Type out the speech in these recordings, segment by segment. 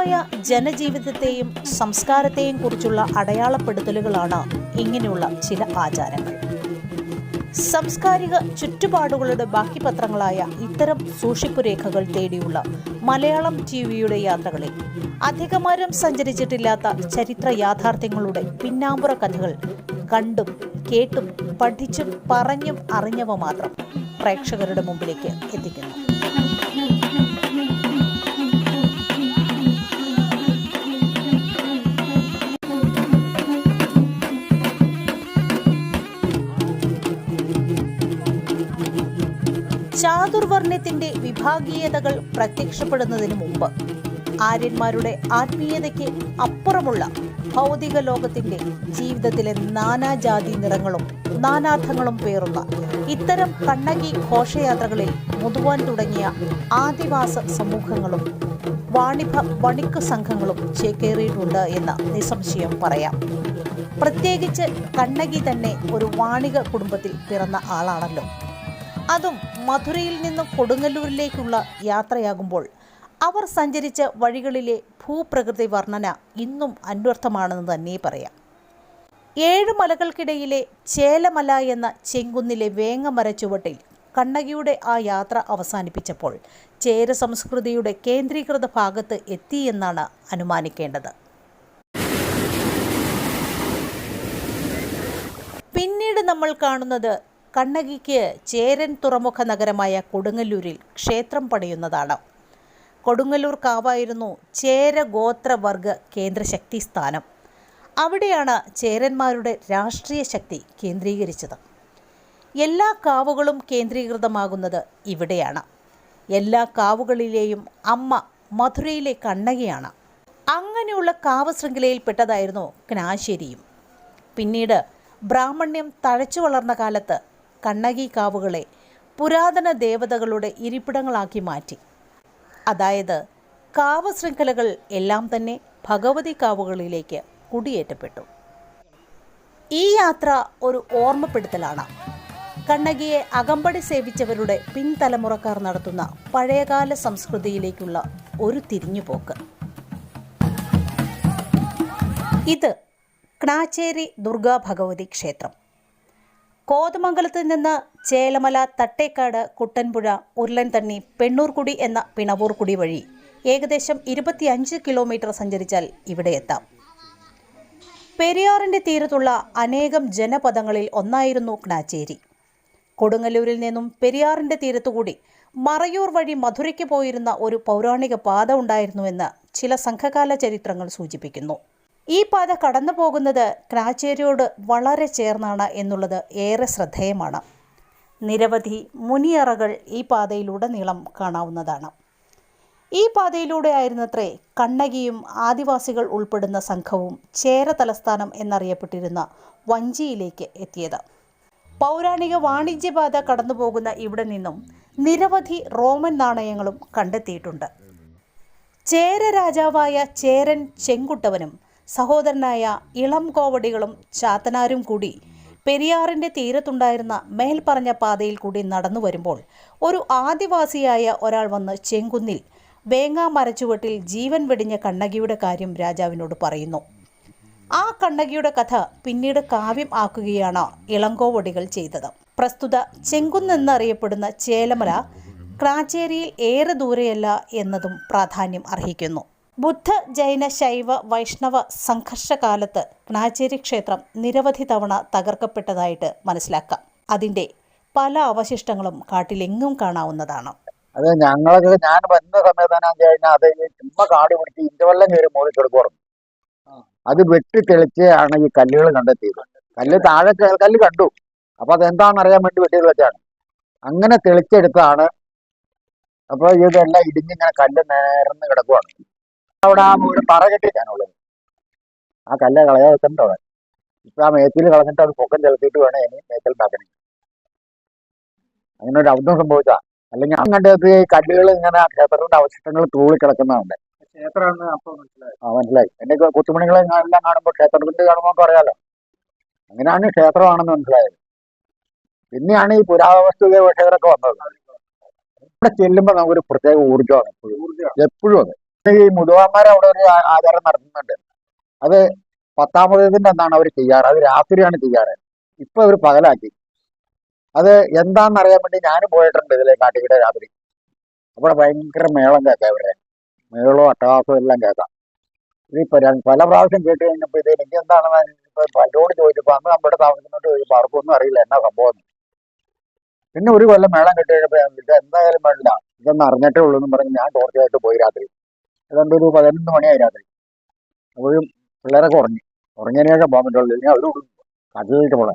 കഴിഞ്ഞുപോയ ജനജീവിതത്തെയും സംസ്കാരത്തെയും കുറിച്ചുള്ള അടയാളപ്പെടുത്തലുകളാണ് ഇങ്ങനെയുള്ള ചില ആചാരങ്ങൾ. സാംസ്കാരിക ചുറ്റുപാടുകളുടെ ബാക്കി പത്രങ്ങളായ ഇത്തരം സൂക്ഷിപ്പുരേഖകൾ തേടിയുള്ള മലയാളം ടിവിയുടെ യാത്രകളിൽ അധികമാരും സഞ്ചരിച്ചിട്ടില്ലാത്ത ചരിത്ര യാഥാർത്ഥ്യങ്ങളുടെ പിന്നാമ്പുറ കഥകൾ കണ്ടും കേട്ടും പഠിച്ചും പറഞ്ഞും അറിഞ്ഞവ മാത്രം പ്രേക്ഷകരുടെ മുമ്പിലേക്ക് എത്തിക്കുന്നു. ചാതുർവർണ്ണയത്തിന്റെ വിഭാഗീയതകൾ പ്രത്യക്ഷപ്പെടുന്നതിന് മുമ്പ് ആര്യന്മാരുടെ ആത്മീയതയ്ക്ക് അപ്പുറമുള്ള ഭൗതിക ലോകത്തിന്റെ ജീവിതത്തിലെ നാനാജാതി നിറങ്ങളും നാനാർത്ഥങ്ങളും പേറുന്ന ഇത്തരം കണ്ണകി ഘോഷയാത്രകളിൽ മുതുവാൻ തുടങ്ങിയ ആദിവാസ സമൂഹങ്ങളും വണിക്ക് സംഘങ്ങളും ചേക്കേറിയിട്ടുണ്ട് എന്ന് നിസ്സംശയം പറയാം. പ്രത്യേകിച്ച് കണ്ണകി തന്നെ ഒരു വാണിക കുടുംബത്തിൽ പിറന്ന ആളാണല്ലോ. അതും മധുരയിൽ നിന്നും കൊടുങ്ങല്ലൂരിലേക്കുള്ള യാത്രയാകുമ്പോൾ അവർ സഞ്ചരിച്ച വഴികളിലെ ഭൂപ്രകൃതി വർണ്ണന ഇന്നും അന്വർത്ഥമാണെന്ന് തന്നെ പറയാം. 7 മലകൾക്കിടയിലെ ചേലമല എന്ന ചെങ്കുന്നിലെ വേങ്ങമര ചുവട്ടിൽ കണ്ണകിയുടെ ആ യാത്ര അവസാനിപ്പിച്ചപ്പോൾ ചേര സംസ്കൃതിയുടെ കേന്ദ്രീകൃത ഭാഗത്ത് എത്തിയെന്നാണ് അനുമാനിക്കേണ്ടത്. പിന്നീട് നമ്മൾ കാണുന്നത് കണ്ണകിക്ക് ചേരൻ തുറമുഖ നഗരമായ കൊടുങ്ങല്ലൂരിൽ ക്ഷേത്രം പണിയുന്നതാണ്. കൊടുങ്ങല്ലൂർ കാവായിരുന്നു ചേര ഗോത്രവർഗ കേന്ദ്രശക്തി സ്ഥാനം. അവിടെയാണ് ചേരന്മാരുടെ രാഷ്ട്രീയ ശക്തി കേന്ദ്രീകരിച്ചത്. എല്ലാ കാവുകളും കേന്ദ്രീകൃതമാകുന്നത് ഇവിടെയാണ്. എല്ലാ കാവുകളിലെയും അമ്മ മധുരയിലെ കണ്ണകിയാണ്. അങ്ങനെയുള്ള കാവ് ശൃംഖലയിൽപ്പെട്ടതായിരുന്നു ക്നാശ്ശേരിയും. പിന്നീട് ബ്രാഹ്മണ്യം തഴച്ചു വളർന്ന കാലത്ത് കണ്ണകി കാവുകളെ പുരാതന ദേവതകളുടെ ഇരിപ്പിടങ്ങളാക്കി മാറ്റി. അതായത് കാവ് ശൃംഖലകൾ എല്ലാം തന്നെ ഭഗവതി കാവുകളിലേക്ക് കുടിയേറ്റപ്പെട്ടു. ഈ യാത്ര ഒരു ഓർമ്മപ്പെടുത്തലാണ്. കണ്ണകിയെ അകമ്പടി സേവിച്ചവരുടെ പിൻതലമുറക്കാർ നടത്തുന്ന പഴയകാല സംസ്കൃതിയിലേക്കുള്ള ഒരു തിരിഞ്ഞുപോക്ക്. ഇത് ക്നാച്ചേരി ദുർഗാ ഭഗവതി ക്ഷേത്രം. കോതമംഗലത്ത് നിന്ന് ചേലമല, തട്ടേക്കാട്, കുട്ടൻപുഴ, ഉരുളൻതണ്ണി, പെണ്ണൂർക്കുടി എന്ന പിണവൂർക്കുടി വഴി ഏകദേശം 25 കിലോമീറ്റർ സഞ്ചരിച്ചാൽ ഇവിടെ എത്താം. പെരിയാറിൻ്റെ തീരത്തുള്ള അനേകം ജനപദങ്ങളിൽ ഒന്നായിരുന്നു ക്നാച്ചേരി. കൊടുങ്ങല്ലൂരിൽ നിന്നും പെരിയാറിൻ്റെ തീരത്തുകൂടി മറയൂർ വഴി മധുരയ്ക്ക് പോയിരുന്ന ഒരു പൗരാണിക പാത ഉണ്ടായിരുന്നുവെന്ന് ചില സംഘകാല ചരിത്രങ്ങൾ സൂചിപ്പിക്കുന്നു. ഈ പാത കടന്നു പോകുന്നത് ക്നാച്ചേരിയോട് വളരെ ചേർന്നാണ് എന്നുള്ളത് ഏറെ ശ്രദ്ധേയമാണ്. നിരവധി മുനിയറകൾ ഈ പാതയിലുടനീളം കാണാവുന്നതാണ്. ഈ പാതയിലൂടെ ആയിരുന്നത്രേ കണ്ണകിയും ആദിവാസികൾ ഉൾപ്പെടുന്ന സംഘവും ചേര തലസ്ഥാനം എന്നറിയപ്പെട്ടിരുന്ന വഞ്ചിയിലേക്ക് എത്തിയത്. പൗരാണിക വാണിജ്യപാത കടന്നുപോകുന്ന ഇവിടെ നിന്നും നിരവധി റോമൻ നാണയങ്ങളും കണ്ടെത്തിയിട്ടുണ്ട്. ചേര രാജാവായ ചേരൻ ചെങ്കുട്ടവനും സഹോദരനായ ഇളം കോവടികളും ചാത്തനാരും കൂടി പെരിയാറിൻ്റെ തീരത്തുണ്ടായിരുന്ന മേൽപ്പറഞ്ഞ പാതയിൽ കൂടി നടന്നു വരുമ്പോൾ ഒരു ആദിവാസിയായ ഒരാൾ വന്ന് ചെങ്കുന്നിൽ വേങ്ങാ മരച്ചുവട്ടിൽ ജീവൻ വെടിഞ്ഞ കണ്ണകിയുടെ കാര്യം രാജാവിനോട് പറയുന്നു. ആ കണ്ണകിയുടെ കഥ പിന്നീട് കാവ്യം ആക്കുകയാണ് ഇളങ്കോവടികൾ ചെയ്തത്. പ്രസ്തുത ചെങ്കുന്നെന്നറിയപ്പെടുന്ന ചേലമല ക്നാച്ചേരിയിൽ ഏറെ ദൂരെയല്ല എന്നതും പ്രാധാന്യം അർഹിക്കുന്നു. ബുദ്ധ, ജൈന, ശൈവ, വൈഷ്ണവ സംഘർഷകാലത്ത് ക്നാച്ചേരി ക്ഷേത്രം നിരവധി തവണ തകർക്കപ്പെട്ടതായിട്ട് മനസ്സിലാക്കാം. അതിൻ്റെ പല അവശിഷ്ടങ്ങളും കാട്ടിലെങ്ങും കാണാവുന്നതാണ്. അത് ഞാൻ വന്ന സമയത്ത് അത് ചുമ്മാ കാട് പിടിച്ച് ഇഞ്ചവെള്ളം കയറി മുകളിൽ കിടക്കുവാറുണ്ട്. അത് വെട്ടി തെളിച്ച് ആണ് ഈ കല്ലുകൾ കണ്ടെത്തിയത്. കല്ല് താഴെ കല്ല് കണ്ടു. അപ്പൊ അതെന്താണെന്ന് അറിയാൻ വേണ്ടി വെട്ടിയത് വെച്ചാണ്. അങ്ങനെ തെളിച്ചെടുത്താണ്. അപ്പൊ ഇതെല്ലാം ഇടിഞ്ഞിങ്ങനെ കല്ല് നേർന്ന് കിടക്കുവാണ്. അവിടെ ആ ഒരു തറ കെട്ടിട്ടാണുള്ളത്. ആ കല്ല് കളയാതെ വെച്ചിട്ടുണ്ട് അവിടെ. ഇപ്പൊ ആ മേത്തിൽ കളഞ്ഞിട്ട് അത് പൊക്കം ചെലുത്തിയിട്ട് വേണം ഇനി മേത്തിൽ ഉണ്ടാക്കണേ. അങ്ങനെ ഒരു അബദ്ധം സംഭവിച്ചാ. അല്ലെങ്കിൽ അങ്ങോട്ട് ഈ കല്ലുകൾ ഇങ്ങനെ ആ ക്ഷേത്രത്തിന്റെ അവശിഷ്ടങ്ങൾ തൂളി കിടക്കുന്നുണ്ട്. മനസ്സിലായി. എന്റെ കൊച്ചുമണികളെ എല്ലാം കാണുമ്പോൾ ക്ഷേത്രത്തിന്റെ കാണുമ്പോൾ അറിയാലോ. അങ്ങനെയാണ് ക്ഷേത്രമാണെന്ന് മനസ്സിലായത്. പിന്നെയാണ് ഈ പുരാവസ്തു ഗവേഷകരൊക്കെ വന്നത്. ഇവിടെ ചെല്ലുമ്പോൾ നമുക്കൊരു പ്രത്യേക ഊർജ്ജമാണ് എപ്പോഴും. അതെ, ഈ മുതുവാന്മാർ അവിടെ ഒരു ആചാരം നടത്തുന്നുണ്ട്. അത് 10ാമതിന്റെ അന്നാണ് അവർ ചെയ്യാറ്. അത് രാത്രിയാണ് ചെയ്യാറ്. ഇപ്പൊ അവർ പകലാക്കി. അത് എന്താണെന്നറിയാൻ വേണ്ടി ഞാനും പോയിട്ടുണ്ട് ഇതിലെ കാട്ടിക്കിടെ രാത്രി. അവിടെ ഭയങ്കര മേളം കേൾക്കാം. ഇവിടെ മേളവും അട്ടഹാസവും എല്ലാം കേൾക്കാം. ഇതിപ്പോ പല പ്രാവശ്യം കേട്ട് കഴിഞ്ഞപ്പോ ഇത് എനിക്ക് എന്താണെന്ന് ഇപ്പൊ പലരോട് ചോദിച്ചപ്പോ അന്ന് നമ്മുടെ താമസിക്കുന്നോട്ട് ചോദിച്ചപ്പോ ആർക്കൊന്നും അറിയില്ല എന്നാ സംഭവം. പിന്നെ ഒരു കൊല്ലം മേളം കെട്ടി കഴിഞ്ഞപ്പോ ഇത് എന്തായാലും വേണ്ടില്ല, ഇതൊന്നും അറിഞ്ഞിട്ടേ ഉള്ളൂ എന്ന് പറഞ്ഞ് ഞാൻ ടോർച്ചായിട്ട് പോയി രാത്രി. ഏതാണ്ട് ഒരു 11 മണിയായി രാത്രി. അപ്പോഴും പിള്ളേരൊക്കെ ഉറങ്ങിയതിനു ശേഷം പോകാൻ പറ്റുള്ളൂ. ഇനി അവരും കട്ടിലിട്ട് പോളെ.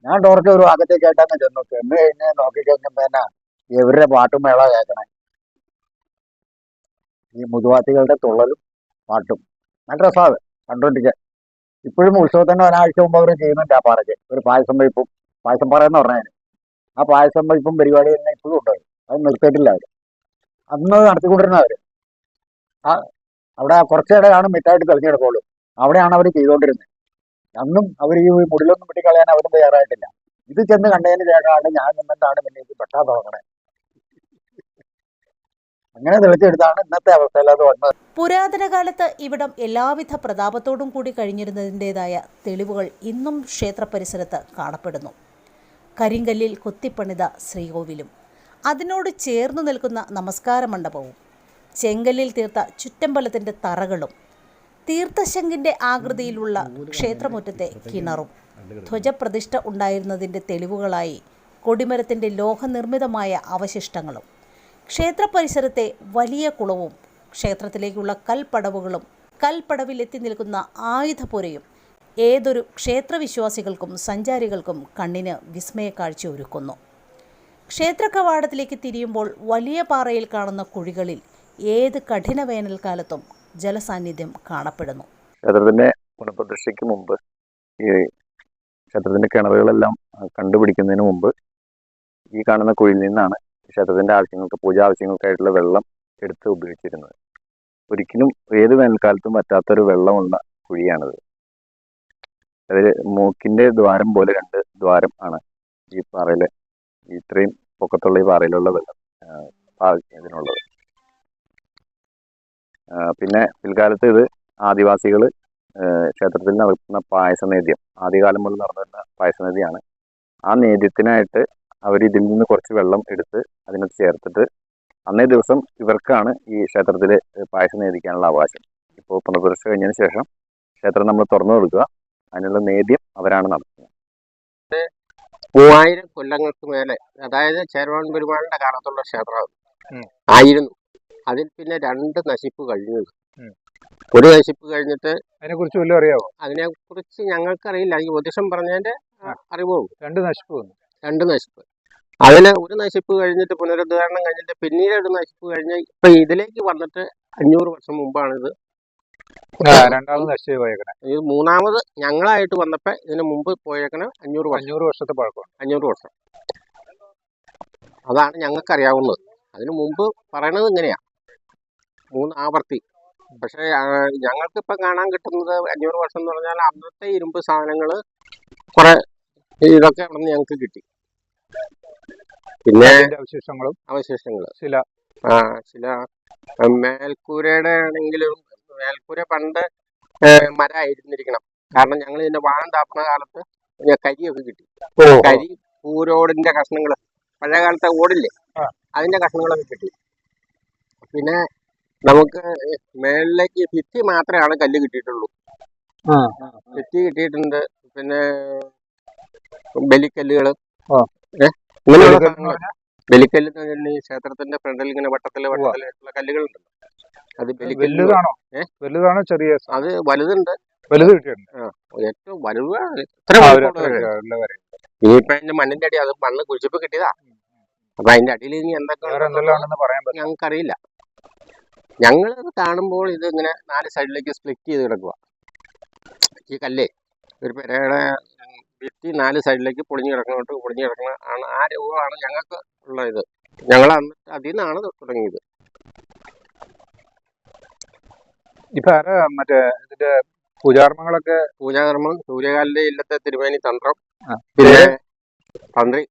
ഞാൻ ടോർച്ച് ഒരു അകത്തേക്കായിട്ടങ്ങ് ചെന്ന് കഴിഞ്ഞ് നോക്കിക്കഴിഞ്ഞപ്പോ തന്നെ ഇവരുടെ പാട്ടും മേള കേൾക്കണേ. ഈ മുതുവാത്തികളുടെ തുള്ളലും പാട്ടും നല്ല രസമാണ് കണ്ടോണ്ടിരിക്കാൻ. ഇപ്പോഴും ഉത്സവത്തിന്റെ ഒരാഴ്ച മുമ്പ് അവർ ചെയ്യുന്നുണ്ട് ആ പാറയ്ക്ക് ഒരു പായസം വയ്പ്പും. പായസം പാറ എന്ന് പറഞ്ഞാൽ ആ പായസം വയ്പ്പും പരിപാടി തന്നെ ഇപ്പോഴും ഉണ്ട്. അത് നിർത്തിയിട്ടില്ല അവർ. അന്ന് നടത്തിക്കൊണ്ടിരുന്ന അവര് ആ അവിടെ കുറച്ചിടെയാണ് മിറ്റായിട്ട് തെളിഞ്ഞെടുക്കുള്ളൂ. അവിടെയാണ് അവർ ചെയ്തുകൊണ്ടിരുന്നത്. അന്നും അവർ ഈ മുടിലൊന്നും വെട്ടിക്കളയാൻ അവരും തയ്യാറായിട്ടില്ല. ഇത് ചെന്ന് കണ്ടതിന് ശേഷമാണ് ഞാൻ നിന്നിട്ടാണ് പിന്നെ ഇത് വെട്ടാൻ തുടങ്ങണേ. അങ്ങനെ തെളിച്ചെടുത്താണ് ഇന്നത്തെ അവസ്ഥയിൽ അത് വന്നത്. പുരാതന കാലത്ത് ഇവിടം എല്ലാവിധ പ്രതാപത്തോടും കൂടി കഴിഞ്ഞിരുന്നതിൻ്റെതായ തെളിവുകൾ ഇന്നും ക്ഷേത്ര പരിസരത്ത് കാണപ്പെടുന്നു. കരിങ്കല്ലിൽ കൊത്തിപ്പണിത ശ്രീകോവിലും അതിനോട് ചേർന്നു നിൽക്കുന്ന നമസ്കാര മണ്ഡപവും ചെങ്കല്ലിൽ തീർത്ത ചുറ്റമ്പലത്തിൻ്റെ തറകളും തീർത്ഥശങ്കിൻ്റെ ആകൃതിയിലുള്ള ക്ഷേത്രമുറ്റത്തെ കിണറും ധ്വജപ്രതിഷ്ഠ ഉണ്ടായിരുന്നതിൻ്റെ തെളിവുകളായി കൊടിമരത്തിൻ്റെ ലോഹനിർമ്മിതമായ അവശിഷ്ടങ്ങളും ക്ഷേത്ര പരിസരത്തെ വലിയ കുളവും ക്ഷേത്രത്തിലേക്കുള്ള കൽപ്പടവുകളും കൽപ്പടവിലെത്തി നിൽക്കുന്ന ആയുധപുരയും ഏതൊരു ക്ഷേത്രവിശ്വാസികൾക്കും സഞ്ചാരികൾക്കും കണ്ണിന് വിസ്മയക്കാഴ്ച ഒരുക്കുന്നു. ക്ഷേത്ര കവാടത്തിലേക്ക് തിരിയുമ്പോൾ വലിയ പാറയിൽ കാണുന്ന കുഴികളിൽ ഏത് കഠിന വേനൽക്കാലത്തും ജലസാന്നിധ്യം കാണപ്പെടുന്നു. ക്ഷേത്രത്തിന്റെ പുനഃപ്രതിഷ്ഠയ്ക്ക് മുമ്പ് ഈ ക്ഷേത്രത്തിന്റെ കിണറുകളെല്ലാം കണ്ടുപിടിക്കുന്നതിന് മുമ്പ് ഈ കാണുന്ന കുഴിയിൽ നിന്നാണ് ക്ഷേത്രത്തിന്റെ ആവശ്യങ്ങൾക്ക്, പൂജാ ആവശ്യങ്ങൾക്കായിട്ടുള്ള വെള്ളം എടുത്ത് ഉപയോഗിച്ചിരുന്നത്. ഒരിക്കലും ഏത് വേനൽക്കാലത്തും പറ്റാത്തൊരു വെള്ളമുള്ള കുഴിയാണിത്. അതിൽ മൂക്കിന്റെ ദ്വാരം പോലെ 2 ദ്വാരം ആണ് ഈ പാറയിലെ, ഇത്രയും പൊക്കത്തുള്ള ഈ പാറയിലുള്ള വെള്ളം ഇതിനുള്ളത്. പിന്നെ പിൽക്കാലത്ത് ഇത് ആദിവാസികൾ ക്ഷേത്രത്തിൽ നടത്തുന്ന പായസനേദ്യം, ആദ്യകാലം മുതൽ നടന്നിരുന്ന പായസനേദ്യമാണ്. ആ നേദ്യത്തിനായിട്ട് അവർ ഇതിൽ നിന്ന് കുറച്ച് വെള്ളം എടുത്ത് അതിനകത്ത് ചേർത്തിട്ട് അന്നേ ദിവസം ഇവർക്കാണ് ഈ ക്ഷേത്രത്തിൽ പായസം നേദിക്കാനുള്ള അവകാശം. ഇപ്പോൾ പുനഃപ്രതിഷ്ഠ കഴിഞ്ഞതിന് ശേഷം ക്ഷേത്രം നമ്മൾ തുറന്നു കൊടുക്കുക, അതിനുള്ള നേദ്യം അവരാണ് നടത്തുന്നത്. 3000 കൊല്ലങ്ങൾക്ക് മേലെ, അതായത് ചേരമാൻ പെരുമാളിന്റെ കാലത്തുള്ള ക്ഷേത്രം ആയിരുന്നു. അതിൽ പിന്നെ 2 നശിപ്പ് കഴിഞ്ഞു. ഒരു നശിപ്പ് കഴിഞ്ഞിട്ട് അതിനെ കുറിച്ച് വല്ലതും അറിയാമോ? അതിനെ കുറിച്ച് ഞങ്ങൾക്കറിയില്ല. ഈ ജ്യോതിഷം പറഞ്ഞതിന്റെ അറിവുള്ളൂ. 2 നശിപ്പ് വന്നു. 2 നശിപ്പ്. അതിന് ഒരു നശിപ്പ് കഴിഞ്ഞിട്ട് പുനരുദ്ധാരണം കഴിഞ്ഞിട്ട് പിന്നീട് ഒരു നശിപ്പ് കഴിഞ്ഞ് ഇപ്പൊ ഇതിലേക്ക് വന്നിട്ട് 500 വർഷം മുമ്പാണിത് രണ്ടാമത് നശിച്ചു പോയേക്കണേ. ഇത് 3ാമത് ഞങ്ങളായിട്ട് വന്നപ്പോ ഇതിന് മുമ്പ് പോയേക്കണ 500 വർഷത്തെ പഴക്കം. 500 വർഷം. അതാണ് ഞങ്ങൾക്കറിയാവുന്നത്. അതിനു മുമ്പ് പറയണത് ഇങ്ങനെയാ, 3 ആവർത്തി. പക്ഷെ ഞങ്ങൾക്കിപ്പം കാണാൻ കിട്ടുന്നത് 500 വർഷം എന്ന് പറഞ്ഞാൽ അന്നത്തെ ഇരുമ്പ് സാധനങ്ങൾ കുറെ ഇതൊക്കെ അവിടെ നിന്ന് ഞങ്ങൾക്ക് കിട്ടി. പിന്നെ അവശിഷ്ടങ്ങൾ ചില മേൽക്കൂരയുടെ ആണെങ്കിലും മേൽക്കൂര പണ്ട് മരമായിരുന്നിരിക്കണം. കാരണം ഞങ്ങൾ ഇതിന്റെ വാഴം താപ്പണ കാലത്ത് കരിയൊക്കെ കിട്ടി. കരി, പൂരോടിന്റെ കഷ്ണങ്ങൾ, പഴയ കാലത്തെ ഓടില്ലേ അതിന്റെ കഷ്ണങ്ങളൊക്കെ കിട്ടി. പിന്നെ നമുക്ക് മേളിലേക്ക് ഭിത്തി മാത്രമാണ് കല്ല് കിട്ടിയിട്ടുള്ളൂ. ഭിത്തി കിട്ടിയിട്ടുണ്ട്. പിന്നെ ബലിക്കല്ലുകൾ, ഇങ്ങനെയുള്ള സാധനങ്ങൾ. ബലിക്കല്ല് എന്ന് പറഞ്ഞാൽ ഈ ക്ഷേത്രത്തിന്റെ ഫ്രണ്ടിൽ ഇങ്ങനെ വട്ടത്തിലുള്ള കല്ലുകളുണ്ട്. അത് വലുതാണോ? ചെറിയ? അത് വലുതുണ്ട്. വലുത് കിട്ടിയിട്ടുണ്ട്. ഏറ്റവും വലുതാണ്. ഇനിയിപ്പൊ അതിന്റെ മണ്ണിന്റെ അടി, അത് മണ്ണ് കുഴിച്ചപ്പോ കിട്ടിയതാ. അപ്പൊ അതിന്റെ അടിയിൽ ഇനി എന്തൊക്കെ ഞങ്ങൾക്കറിയില്ല. ഞങ്ങളത് കാണുമ്പോൾ ഇത് ഇങ്ങനെ 4 സൈഡിലേക്ക് സ്പ്ലിറ്റ് ചെയ്ത് കിടക്കുക. ഈ കല്ലേ ഒരു പെരയുടെ ഭിത്തി 4 സൈഡിലേക്ക് പൊളിഞ്ഞു കിടക്കണ ആണ്. ആ രൂപമാണ് ഞങ്ങൾക്ക് ഉള്ള ഇത്. ഞങ്ങൾ അതിൽ നിന്നാണ് തുടങ്ങിയത്. ഇപ്പൊ മറ്റേ ഇതിന്റെ പൂജാകർമ്മം സൂര്യകാലിന്റെ ഇല്ലത്തെ തിരുമേനി തന്ത്രം, പിന്നെ തന്ത്രി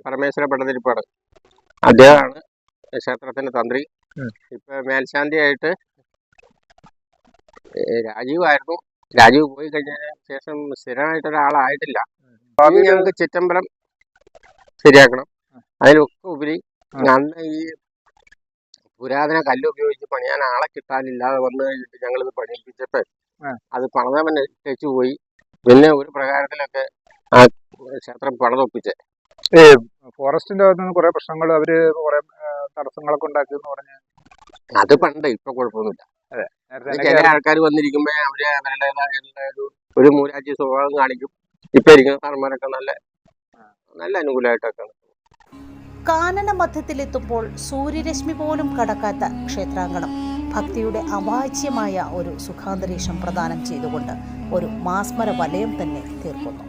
പരമേശ്വര പടതിരിപ്പാട്, അദ്ദേഹമാണ് ക്ഷേത്രത്തിന്റെ തന്ത്രി. ഇപ്പൊ മേൽശാന്തിയായിട്ട് രാജീവായിരുന്നു. രാജീവ് പോയി കഴിഞ്ഞതിന് ശേഷം സ്ഥിരമായിട്ട് ഒരാളായിട്ടില്ല. ഇനി ഞങ്ങൾക്ക് ചിറ്റമ്പലം ശരിയാക്കണം. അതിലൊക്കെ ഉപരി അന്ന് ഈ പുരാതന കല്ല് ഉപയോഗിച്ച് പണിയാൻ ആളെ കിട്ടാനില്ലാതെ വന്നു കഴിഞ്ഞിട്ട് ഞങ്ങളിത് പണിയിപ്പിച്ചപ്പോൾ അത് പണിതവൻ ഇട്ടേച്ചു പോയി. പിന്നെ ഒരു പ്രകാരത്തിലൊക്കെ ആ ക്ഷേത്രം പണിതൊപ്പിച്ചേ. ഈ ഫോറസ്റ്റിന്റെ ഭാഗത്ത് നിന്ന് കുറെ പ്രശ്നങ്ങൾ അവര് കുറെ തടസ്സങ്ങളൊക്കെ ഉണ്ടാക്കിയെന്ന് പറഞ്ഞ് അത് പണ്ട്, ഇപ്പൊ കുഴപ്പമൊന്നുമില്ല. ചില ആൾക്കാർ വന്നിരിക്കുമ്പോ അവര് അവരുടേതായ ഒരു മൂരാജി സ്വഭാവം കാണിക്കും. ഇപ്പൊ ഇരിക്കുന്ന സാറന്മാരൊക്കെ നല്ല അനുകൂലമായിട്ടൊക്കെ. കാനന മധ്യത്തിലെത്തുമ്പോൾ സൂര്യരശ്മി പോലും കടക്കാത്ത ക്ഷേത്രാങ്കണം ഭക്തിയുടെ അവാച്യമായ ഒരു സുഖാന്തരീക്ഷം പ്രദാനം ചെയ്തുകൊണ്ട് ഒരു മാസ്മര വലയം തന്നെ തീർക്കുന്നു.